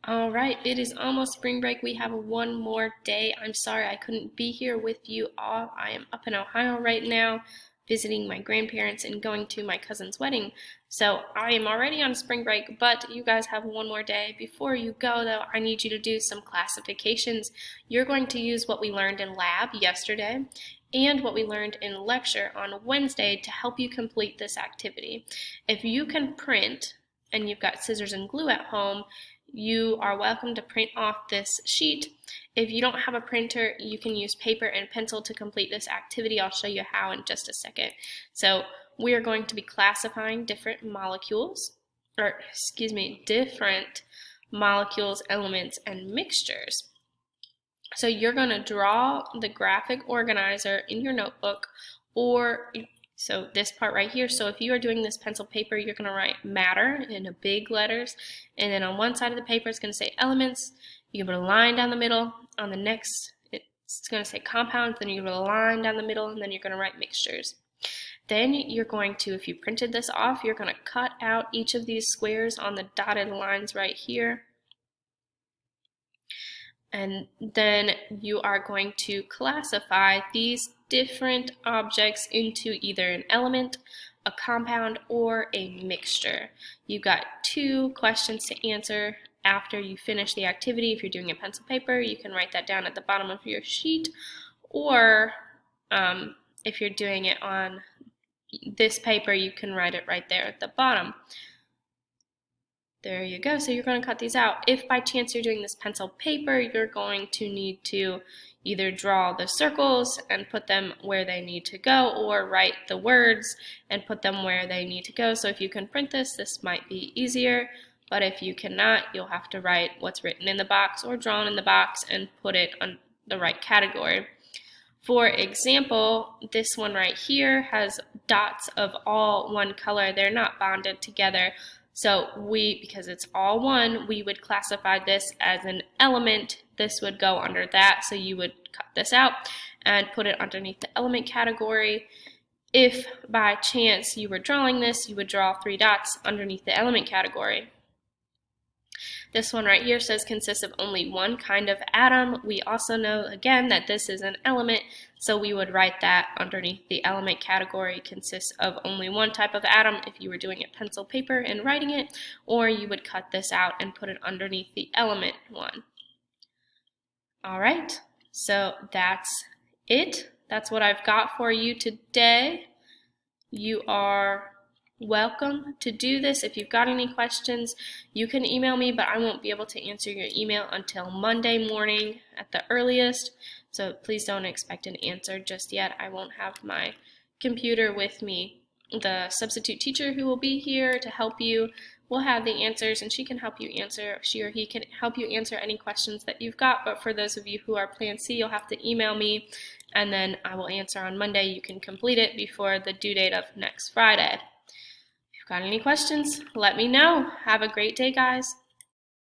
All right, it is almost spring break. We have one more day. I'm sorry I couldn't be here with you all. I am up in Ohio right now visiting my grandparents and going to my cousin's wedding. So I am already on spring break, but you guys have one more day. Before you go, though, I need you to do some classifications. You're going to use what we learned in lab yesterday and what we learned in lecture on Wednesday to help you complete this activity. If you can print and you've got scissors and glue at home, you are welcome to print off this sheet. If you don't have a printer, you can use paper and pencil to complete this activity. I'll show you how in just a second. So we are going to be classifying different molecules, different molecules, elements, and mixtures. So you're going to draw the graphic organizer in your notebook, or so this part right here. So if you are doing this pencil paper, you're going to write matter in big letters, and then on one side of the paper it's going to say elements. You put a line down the middle. On the next it's going to say compounds, then you put a line down the middle, and then you're going to write mixtures. Then you're going to, if you printed this off, you're going to cut out each of these squares on the dotted lines right here. And then you are going to classify these different objects into either an element, a compound, or a mixture. You've got 2 questions to answer after you finish the activity. If you're doing a pencil paper, you can write that down at the bottom of your sheet, or if you're doing it on this paper, you can write it right there at the bottom. There you go. So you're going to cut these out. If by chance you're doing this pencil paper, you're going to need to either draw the circles and put them where they need to go, or write the words and put them where they need to go. So if you can print this, this might be easier, but if you cannot, you'll have to write what's written in the box or drawn in the box and put it on the right category. For example, this one right here has dots of all one color. They're not bonded together. So because it's all one, we would classify this as an element. This would go under that, so you would cut this out and put it underneath the element category. If by chance you were drawing this, you would draw 3 dots underneath the element category. This one right here says consists of only one kind of atom. We also know, again, that this is an element, so we would write that underneath the element category. Consists of only one type of atom if you were doing it pencil paper and writing it, or you would cut this out and put it underneath the element one. All right, so that's it. That's what I've got for you today. You are welcome to do this. If you've got any questions, you can email me, but I won't be able to answer your email until Monday morning at the earliest, so please don't expect an answer just yet. I won't have my computer with me. The substitute teacher who will be here to help you will have the answers, and she or he can help you answer any questions that you've got. But for those of you who are Plan C, you'll have to email me, and then I will answer on Monday. You can complete it before the due date of next Friday. Got any questions? Let me know. Have a great day, guys.